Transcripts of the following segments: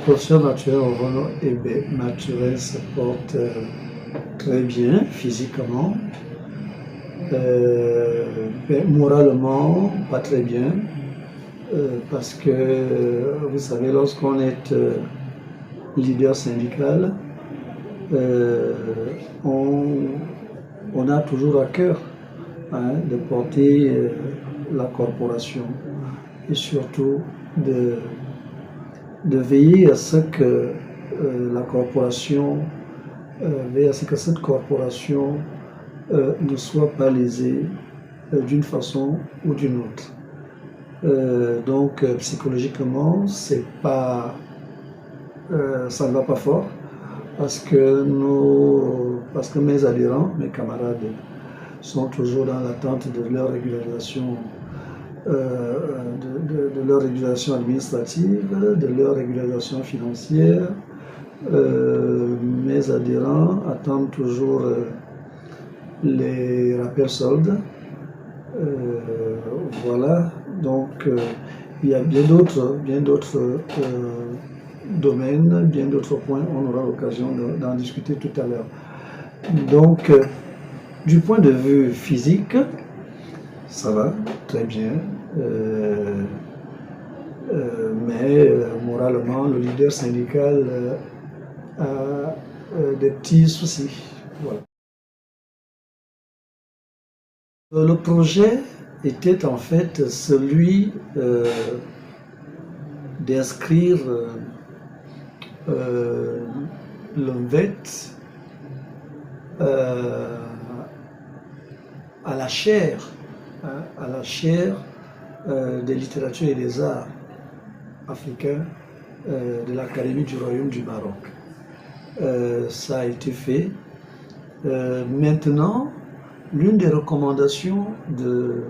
professeur Mathurin Orono Mathurin se porte très bien physiquement, mais moralement pas très bien, parce que vous savez, lorsqu'on est leader syndical, on a toujours à cœur de porter la corporation et surtout de veiller à ce que la corporation, veiller à ce que cette corporation ne soit pas lésée d'une façon ou d'une autre. Donc psychologiquement, c'est pas, ça ne va pas fort parce que mes adhérents, mes camarades sont toujours dans l'attente de leur régularisation, de leur régularisation administrative, de leur régularisation financière. Mes adhérents attendent toujours les rappels soldes. Voilà, donc il y a bien d'autres domaines, bien d'autres points, on aura l'occasion d'en discuter tout à l'heure. Donc, du point de vue physique, ça va très bien, mais moralement, le leader syndical a des petits soucis. Voilà. Le projet était en fait celui d'inscrire l'ONVET à la chaire des littératures et des arts africains de l'Académie du Royaume du Maroc. Ça a été fait. Maintenant, l'une des recommandations de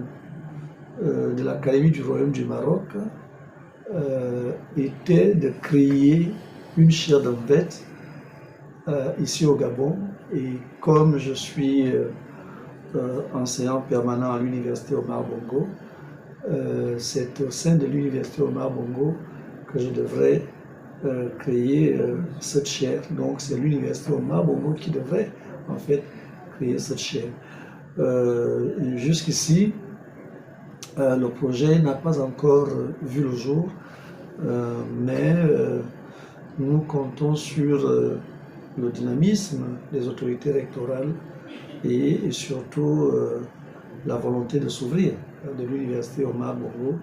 l'Académie du Royaume du Maroc était de créer une chaire d'ONVET ici au Gabon. Et comme je suis enseignant permanent à l'université Omar Bongo, c'est au sein de l'université Omar Bongo que je devrais créer cette chaire. Donc c'est l'université Omar Bongo qui devrait en fait créer cette chaire. Jusqu'ici, le projet n'a pas encore vu le jour, mais nous comptons sur le dynamisme des autorités rectorales et surtout la volonté de s'ouvrir de l'université Omar Bongo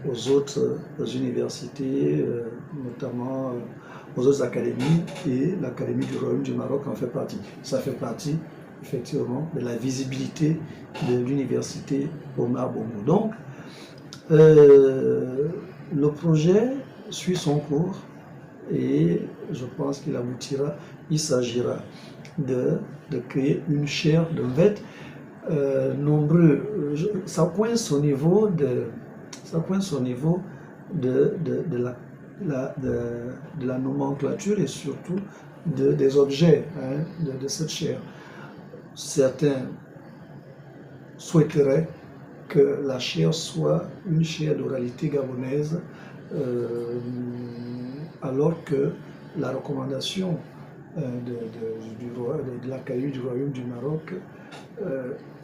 aux autres universités, notamment aux autres académies, et l'Académie du Royaume du Maroc en fait partie. Ça fait partie effectivement de la visibilité de l'université Omar Bongo. Donc, le projet suit son cours et je pense qu'il aboutira. Il s'agira de créer une chaire d'ONVET nombreux. Ça pointe au niveau de la nomenclature et surtout des objets de cette chaire. Certains souhaiteraient que la chaire soit une chaire d'oralité gabonaise, alors que la recommandation de l'Académie du Royaume du Maroc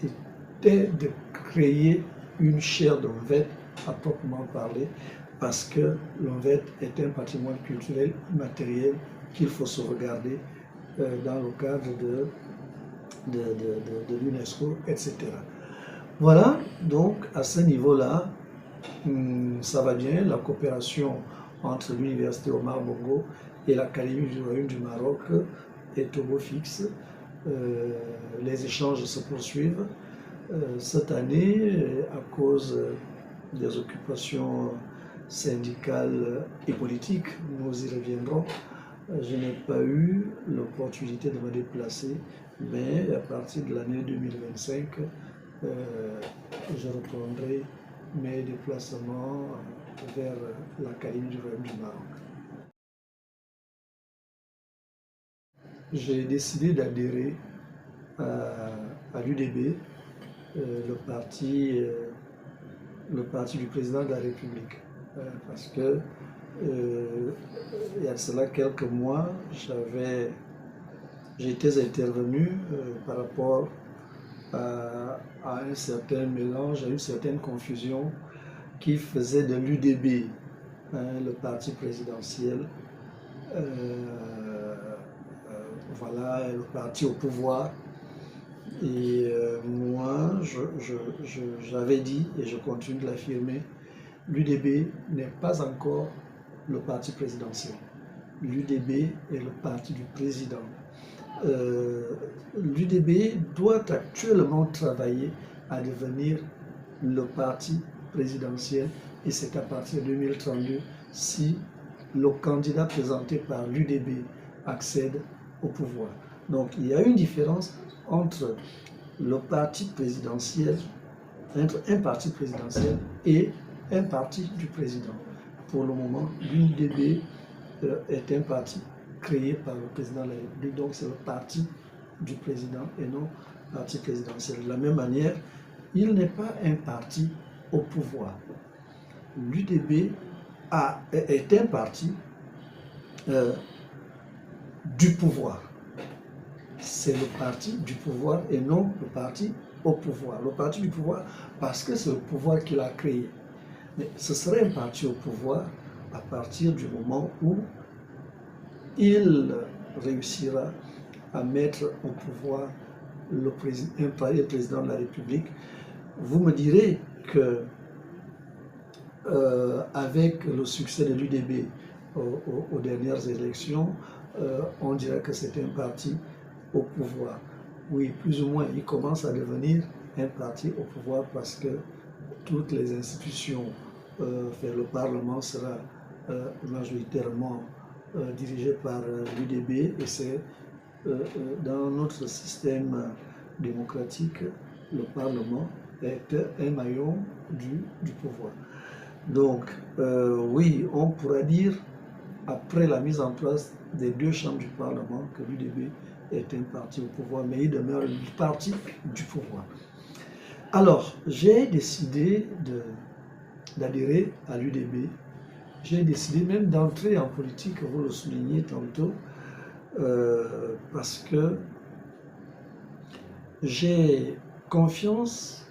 était de créer une chaire d'ONVET à proprement parler, parce que l'ONVET est un patrimoine culturel matériel qu'il faut sauvegarder dans le cadre de l'UNESCO, etc. Voilà, donc à ce niveau-là, ça va bien. La coopération entre l'université Omar Bongo et l'Académie du Royaume du Maroc est au beau fixe. Les échanges se poursuivent. Cette année, à cause des occupations syndicales et politiques, nous y reviendrons, je n'ai pas eu l'opportunité de me déplacer, mais à partir de l'année 2025, je reprendrai mes déplacements vers l'Académie du Royaume du Maroc. J'ai décidé d'adhérer à l'UDB, le parti du président de la République, parce que il y a de cela quelques mois, j'étais intervenu par rapport à un certain mélange, à une certaine confusion qui faisait de l'UDB, le parti présidentiel, voilà, le parti au pouvoir. Et moi, j'avais dit, et je continue de l'affirmer, l'UDB n'est pas encore le parti présidentiel. L'UDB est le parti du président. L'UDB doit actuellement travailler à devenir le parti présidentiel et c'est à partir de 2032 si le candidat présenté par l'UDB accède au pouvoir. Donc il y a une différence entre le parti présidentiel, entre un parti présidentiel et un parti du président. Pour le moment, l'UDB est un parti créé par le président de la République, donc c'est le parti du président et non le parti présidentiel. De la même manière, il n'est pas un parti au pouvoir. L'UDB est un parti du pouvoir. C'est le parti du pouvoir et non le parti au pouvoir. Le parti du pouvoir parce que c'est le pouvoir qu'il a créé. Mais ce serait un parti au pouvoir à partir du moment où il réussira à mettre au pouvoir un président de la République. Vous me direz que avec le succès de l'UDB aux dernières élections, on dirait que c'est un parti au pouvoir. Oui, plus ou moins, il commence à devenir un parti au pouvoir parce que toutes les institutions, le Parlement sera majoritairement dirigé par l'UDB et c'est dans notre système démocratique, le Parlement est un maillon du pouvoir. Donc, oui, on pourra dire, après la mise en place des deux chambres du Parlement, que l'UDB est un parti au pouvoir, mais il demeure le parti du pouvoir. Alors, j'ai décidé d'adhérer à l'UDB. J'ai décidé même d'entrer en politique, vous le soulignez tantôt, parce que j'ai confiance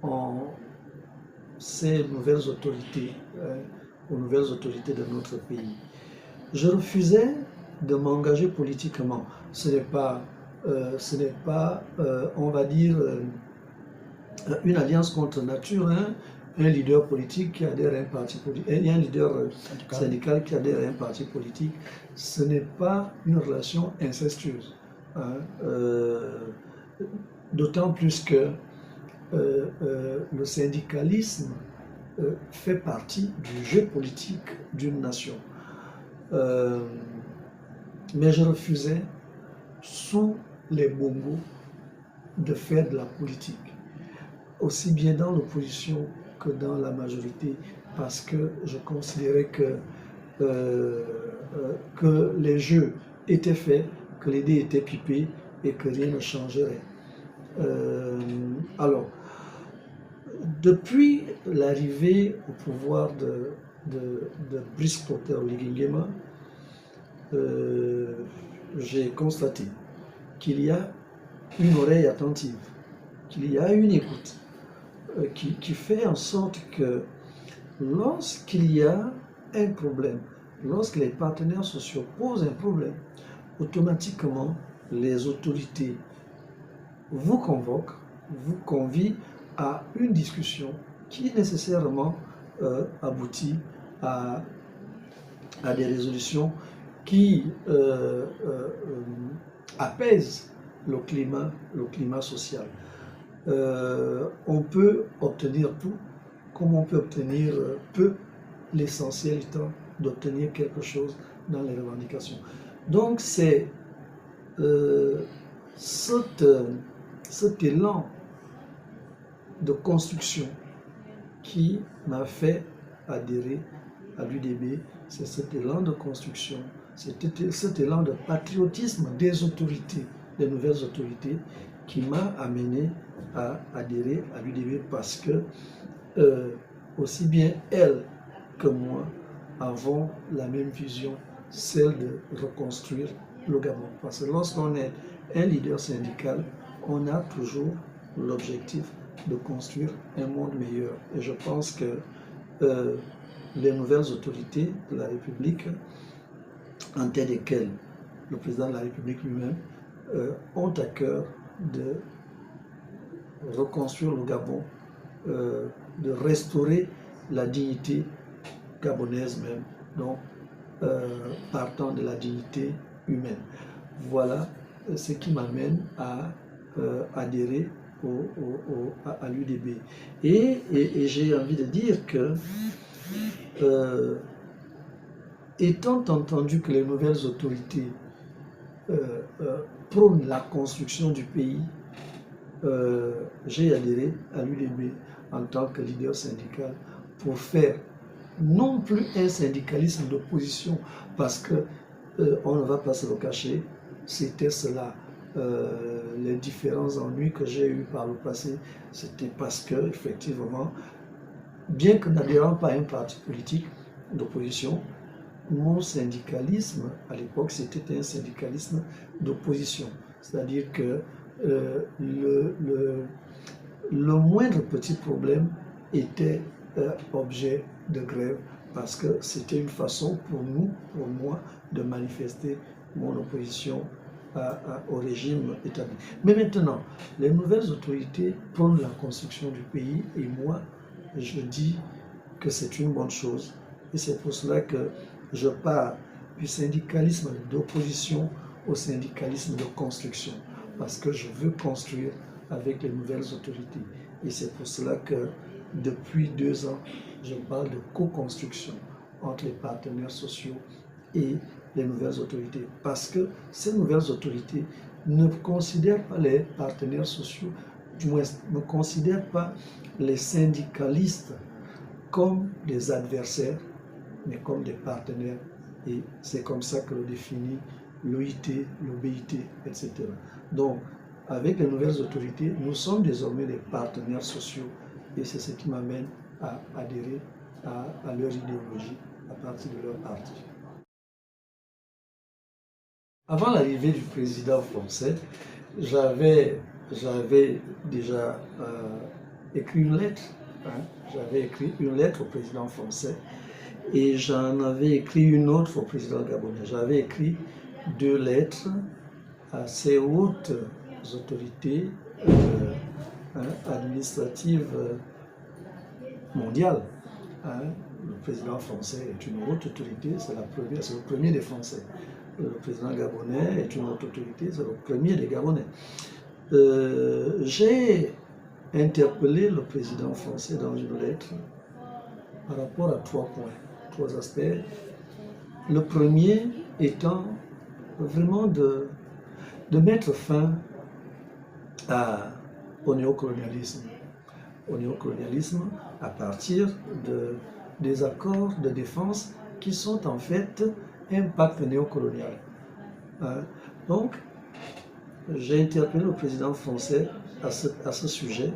en ces nouvelles autorités, aux nouvelles autorités de notre pays. Je refusais de m'engager politiquement. Ce n'est pas, on va dire, une alliance contre nature, hein. Un leader politique qui adhère à un parti politique, et un leader syndical qui adhère à un parti politique, ce n'est pas une relation incestueuse. Hein. D'autant plus que le syndicalisme fait partie du jeu politique d'une nation. Mais je refusais, sous les bongos, de faire de la politique, aussi bien dans l'opposition que dans la majorité, parce que je considérais que les jeux étaient faits, que les dés étaient pipés et que rien ne changerait. Alors, depuis l'arrivée au pouvoir de Brice Clotaire Oligui Nguema, j'ai constaté qu'il y a une oreille attentive, qu'il y a une écoute qui fait en sorte que lorsqu'il y a un problème, lorsque les partenaires sociaux posent un problème, automatiquement les autorités vous convoquent, vous convient à une discussion qui nécessairement aboutit à des résolutions qui apaisent le climat social. On peut obtenir tout, comme on peut obtenir peu, l'essentiel étant d'obtenir quelque chose dans les revendications. Donc c'est cet élan de construction qui m'a fait adhérer à l'UDB, c'est cet élan de construction, cet élan de patriotisme des autorités, des nouvelles autorités, qui m'a amené à adhérer à l'UDB parce que aussi bien elle que moi avons la même vision, celle de reconstruire le Gabon. Parce que lorsqu'on est un leader syndical, on a toujours l'objectif de construire un monde meilleur. Et je pense que les nouvelles autorités de la République, en tête desquelles le président de la République lui-même, ont à cœur de reconstruire le Gabon, de restaurer la dignité gabonaise même, donc partant de la dignité humaine. Voilà ce qui m'amène à adhérer à l'UDB. Et j'ai envie de dire que, étant entendu que les nouvelles autorités prônent la construction du pays, j'ai adhéré à l'UDB en tant que leader syndical pour faire non plus un syndicalisme d'opposition, parce que on ne va pas se le cacher, c'était cela. Les différents ennuis que j'ai eus par le passé, c'était parce que, effectivement, bien que n'adhérant pas à un parti politique d'opposition, mon syndicalisme, à l'époque, c'était un syndicalisme d'opposition. C'est-à-dire que le moindre petit problème était objet de grève, parce que c'était une façon pour nous, pour moi, de manifester mon opposition au régime établi. Mais maintenant, les nouvelles autorités prônent la construction du pays, et moi, je dis que c'est une bonne chose. Et c'est pour cela que je pars du syndicalisme d'opposition au syndicalisme de construction, parce que je veux construire avec les nouvelles autorités. Et c'est pour cela que depuis 2 ans, je parle de co-construction entre les partenaires sociaux et les nouvelles autorités, parce que ces nouvelles autorités ne considèrent pas les partenaires sociaux, du moins ne considèrent pas les syndicalistes comme des adversaires, mais comme des partenaires. Et c'est comme ça que le définit l'OIT, l'OBIT, etc. Donc, avec les nouvelles autorités, nous sommes désormais des partenaires sociaux, et c'est ce qui m'amène à adhérer à leur idéologie à partir de leur parti. Avant l'arrivée du président français, j'avais déjà écrit une lettre. J'avais écrit une lettre au président français, et j'en avais écrit une autre au président gabonais. J'avais écrit 2 lettres à ces hautes autorités administratives mondiales. Le président français est une haute autorité, c'est le premier des Français. Le président gabonais est une haute autorité, c'est le premier des Gabonais. J'ai interpellé le président français dans une lettre par rapport à 3 points, 3 aspects. Le premier étant vraiment de mettre fin au néocolonialisme. Au néocolonialisme à partir des accords de défense qui sont en fait un pacte néocolonial. Donc, j'ai interpellé le président français à ce sujet,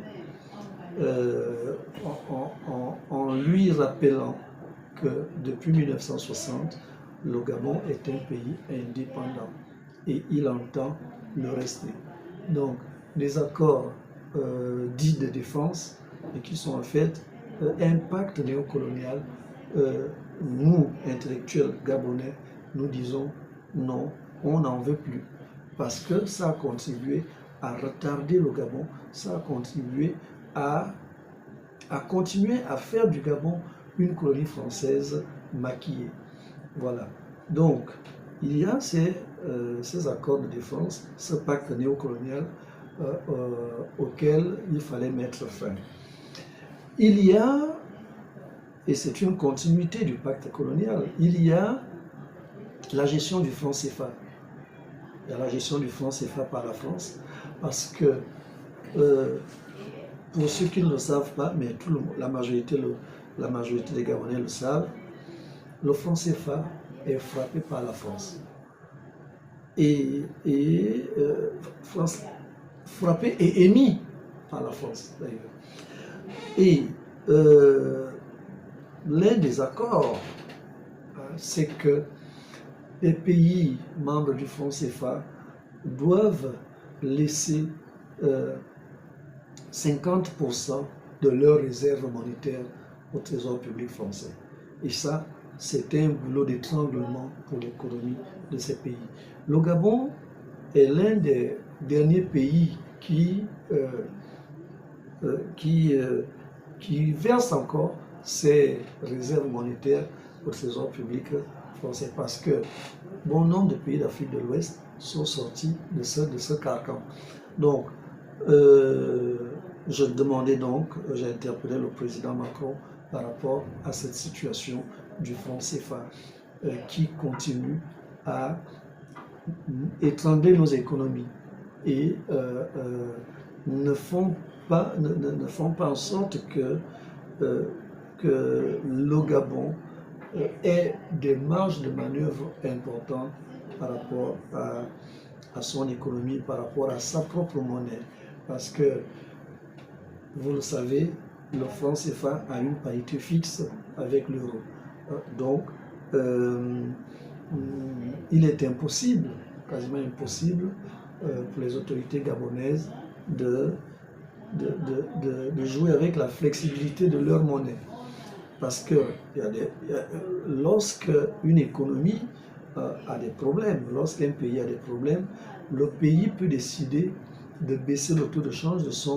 en lui rappelant que depuis 1960, le Gabon est un pays indépendant et il entend le rester. Donc, les accords dits de défense, et qui sont en fait un pacte néocolonial, nous, intellectuels gabonais, nous disons non, on n'en veut plus, parce que ça a contribué à retarder le Gabon, ça a contribué à continuer à faire du Gabon une colonie française maquillée. Voilà. Donc, il y a ces accords de défense, ce pacte néocolonial auquel il fallait mettre fin. Il y a, et c'est une continuité du pacte colonial, il y a la gestion du franc CFA. Il y a la gestion du franc CFA par la France, parce que, pour ceux qui ne le savent pas, mais la majorité des Gabonais le savent, le franc CFA est frappé par la France. Frappé et émis par la France, d'ailleurs. Et l'un des accords c'est que les pays membres du franc CFA doivent laisser 50% de leurs réserves monétaires au Trésor public français. Et ça, c'est un boulot d'étranglement pour l'économie de ces pays. Le Gabon est l'un des derniers pays qui verse encore ses réserves monétaires au Trésor public français parce que bon nombre de pays d'Afrique de l'Ouest sont sortis de ce carcan. Donc, j'ai interpellé le président Macron par rapport à cette situation du franc CFA qui continue à étrangler nos économies et ne font pas en sorte que le Gabon ait des marges de manœuvre importantes par rapport à son économie, par rapport à sa propre monnaie. Parce que, vous le savez, le franc CFA a une parité fixe avec l'euro. Donc, il est impossible, quasiment impossible, pour les autorités gabonaises de jouer avec la flexibilité de leur monnaie. Parce que lorsque une économie a des problèmes, lorsqu'un pays a des problèmes, le pays peut décider de baisser le taux de change de sa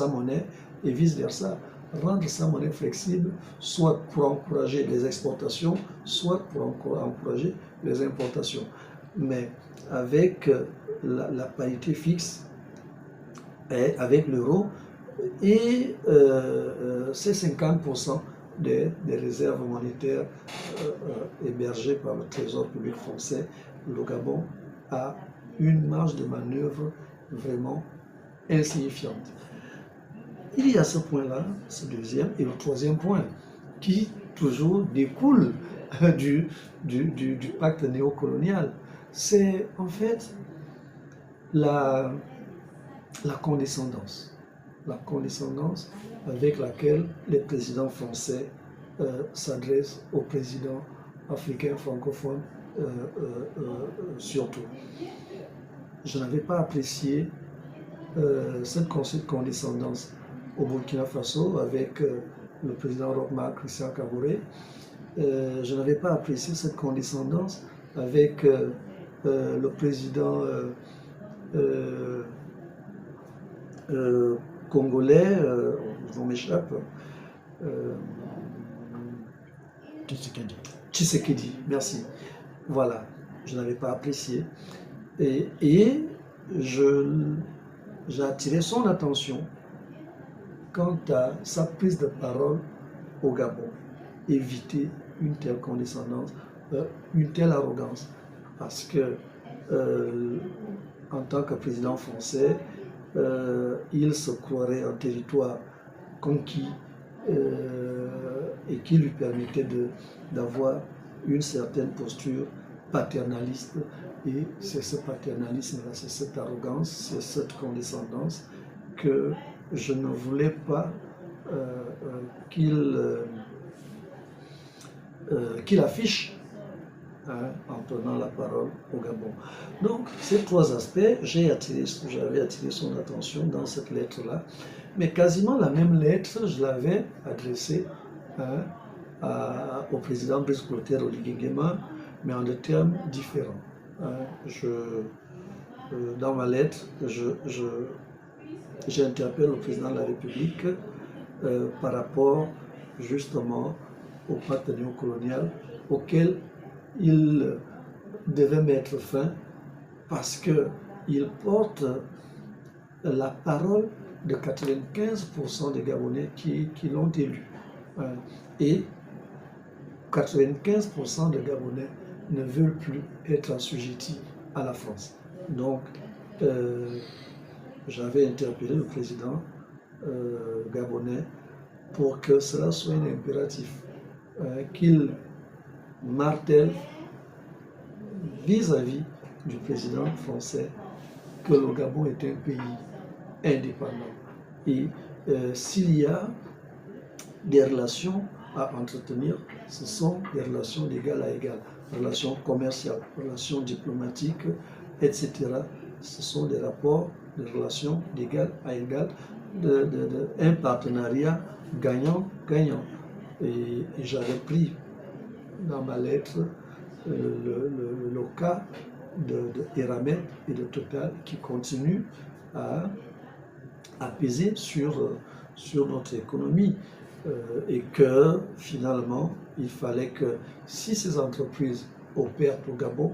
monnaie et vice-versa, rendre sa monnaie flexible, soit pour encourager les exportations, soit pour encourager les importations. Mais avec la parité fixe, et avec l'euro, et ces 50% des réserves monétaires hébergées par le Trésor public français, le Gabon a une marge de manœuvre vraiment insignifiante. Il y a ce point-là, ce deuxième, et le troisième point, qui toujours découle du pacte néocolonial. C'est en fait la condescendance. La condescendance avec laquelle les présidents français s'adressent aux présidents africains francophones surtout. Je n'avais pas apprécié cette condescendance au Burkina Faso avec le président Roch-Marc Christian Kaboré. Je n'avais pas apprécié cette condescendance avec le président congolais, on m'échappe, Tshisekedi, merci. Voilà, je n'avais pas apprécié. Et j'ai attiré son attention quant à sa prise de parole au Gabon. Éviter une telle condescendance, une telle arrogance. Parce que, en tant que président français, il se croirait en territoire conquis et qui lui permettait d'avoir une certaine posture paternaliste. Et c'est ce paternalisme-là, c'est cette arrogance, c'est cette condescendance que je ne voulais pas qu'il affiche en prenant la parole au Gabon. Donc, ces trois aspects, j'avais attiré son attention dans cette lettre-là, mais quasiment la même lettre, je l'avais adressée au président Brice Clotaire Oligui Nguema, mais en des termes différents. Dans ma lettre, j'interpelle le président de la République par rapport justement au pacte néocolonial auquel il devait mettre fin parce qu'il porte la parole de 95% des Gabonais qui l'ont élu. Et 95% des Gabonais ne veulent plus être assujettis à la France. Donc, j'avais interpellé le président gabonais pour que cela soit un impératif, qu'il martèle vis-à-vis du président français que le Gabon est un pays indépendant. Et s'il y a des relations à entretenir, ce sont des relations d'égal à égal, relations commerciales, relations diplomatiques, etc. Ce sont des rapports, des relations d'égal à égal, un partenariat gagnant-gagnant. Et j'avais pris dans ma lettre le cas d'Eramet et de Total qui continuent à peser sur notre économie et que finalement il fallait que si ces entreprises opèrent au Gabon,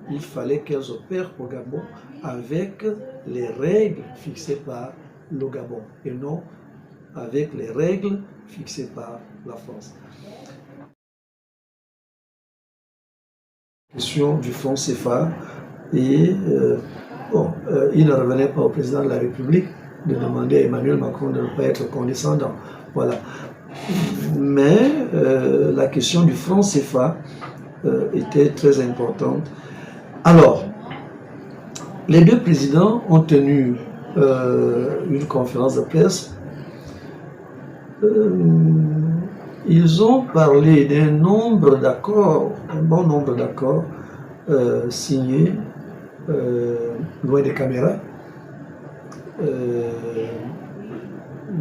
il fallait qu'elles opèrent au Gabon avec les règles fixées par le Gabon et non avec les règles fixées par la France. Question du franc CFA et il ne revenait pas au président de la République de demander à Emmanuel Macron de ne pas être condescendant. Voilà. Mais la question du franc CFA était très importante. Alors, les deux présidents ont tenu une conférence de presse. Ils ont parlé d'un nombre d'accords, un bon nombre d'accords signés loin des caméras.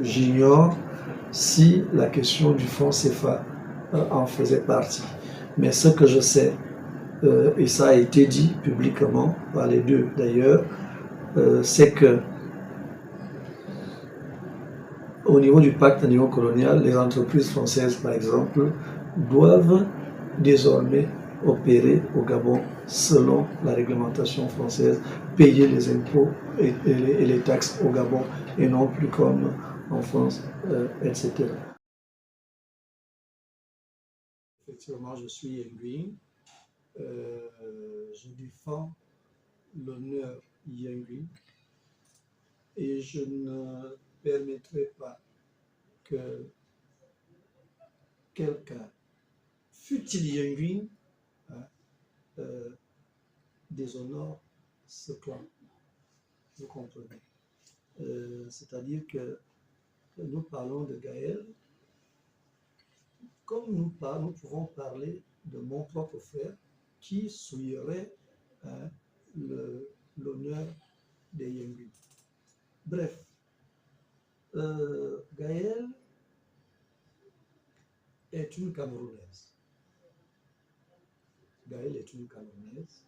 J'ignore si la question du franc CFA en faisait partie. Mais ce que je sais, et ça a été dit publiquement par les deux d'ailleurs, c'est que au niveau du pacte néocolonial, les entreprises françaises, par exemple, doivent désormais opérer au Gabon selon la réglementation française, payer les impôts et les taxes au Gabon et non plus comme en France, etc. Effectivement, je suis Yenguin. Je défends l'honneur Yenguin et je ne permettrai pas que quelqu'un, fût-il Yenguin, déshonore ce clan. Vous comprenez. C'est-à-dire que nous parlons de Gaël, comme nous pouvons parler de mon propre frère qui souillerait l'honneur des Yenguin. Bref, Gaël est une Camerounaise. Gaël est une Camerounaise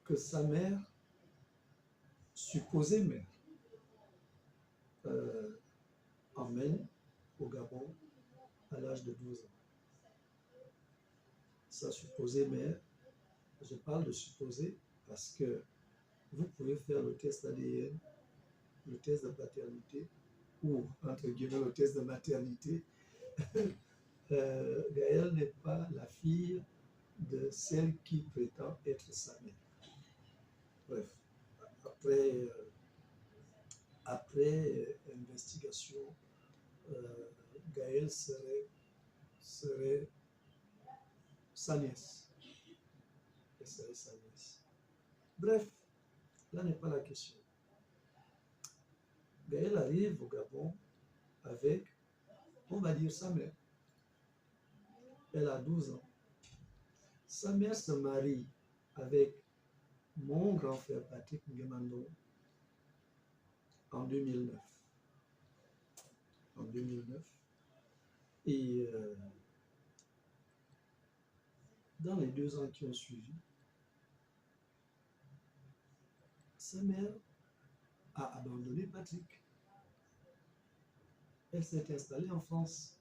que sa mère, supposée mère, emmène au Gabon à l'âge de 12 ans. Sa supposée mère, je parle de supposée parce que vous pouvez faire le test ADN, le test de paternité ou, entre guillemets, le test de maternité. Gaëlle n'est pas la fille de celle qui prétend être sa mère. Bref, après investigation, Gaëlle serait sa nièce. Elle serait sa nièce. Bref, là n'est pas la question. Gaëlle arrive au Gabon avec, on va dire, sa mère. Elle a 12 ans. Sa mère se marie avec mon grand frère Patrick Nguemando en 2009. En 2009. Et dans les 2 ans qui ont suivi, sa mère a abandonné Patrick. Elle s'est installée en France.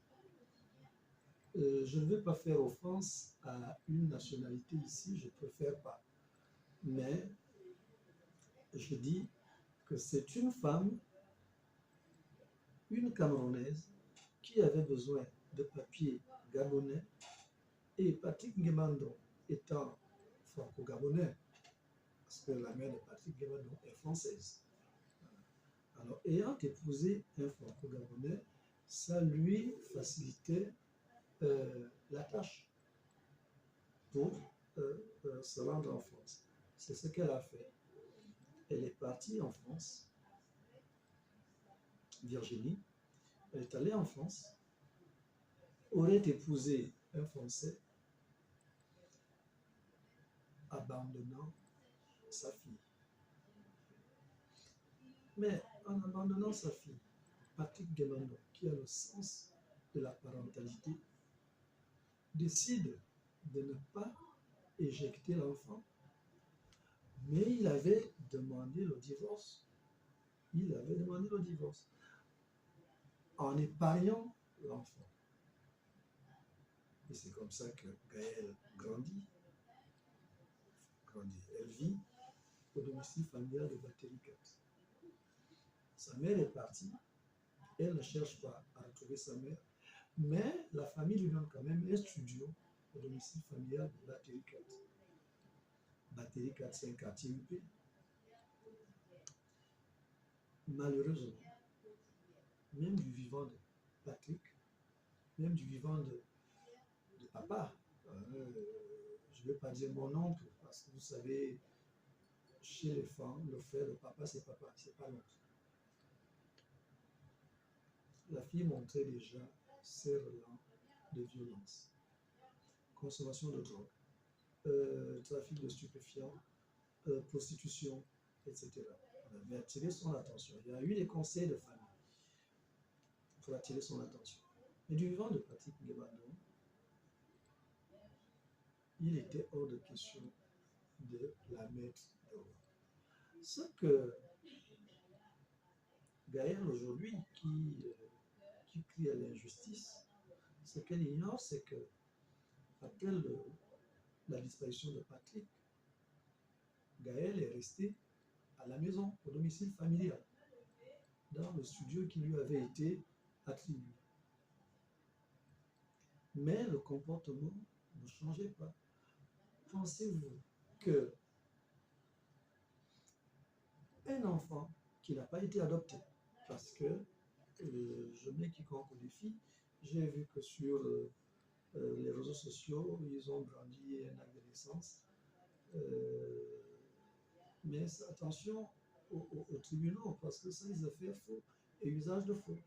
Je ne veux pas faire offense à une nationalité ici, je préfère pas. Mais je dis que c'est une femme, une Camerounaise, qui avait besoin de papiers gabonais, et Patrick Nguemando étant franco-gabonais, parce que la mère de Patrick Nguemando est française. Alors, ayant épousé un franco-gabonais, ça lui facilitait la tâche pour se rendre en France. C'est ce qu'elle a fait. Elle est partie en France, Virginie. Elle est allée en France, aurait épousé un Français, abandonnant sa fille. Mais en abandonnant sa fille, Patrick Guémando, qui a le sens de la parentalité, décide de ne pas éjecter l'enfant, mais il avait demandé le divorce. Il avait demandé le divorce en épargnant l'enfant. Et c'est comme ça que Gaëlle grandit. Elle vit au domicile familial de Battery 4. Sa mère est partie. Elle ne cherche pas à retrouver sa mère, mais la famille lui donne quand même un studio au domicile familial de Battery 4. Battery 4, c'est un quartier UP. Malheureusement, même du vivant de Patrick, même du vivant de papa, je ne vais pas dire mon oncle, parce que vous savez, chez les femmes, le frère de papa, c'est papa, c'est pas l'oncle. La fille montrait déjà ses relents de violence, consommation de drogue, trafic de stupéfiants, prostitution, etc. On avait attiré son attention. Il y a eu des conseils de famille pour attirer son attention. Mais du vivant de Patrick Guémando, il était hors de question de la mettre dehors. Ce que Gaëlle aujourd'hui, qui crie à l'injustice, ce qu'elle ignore, c'est que après la disparition de Patrick, Gaëlle est restée à la maison, au domicile familial, dans le studio qui lui avait été attribué. Mais le comportement ne changeait pas. Pensez-vous que un enfant qui n'a pas été adopté, parce que je mets quiconque au défi, j'ai vu que sur les réseaux sociaux, ils ont brandi un acte de naissance. Mais attention aux tribunaux, parce que ça, ils ont fait faux et usage de faux.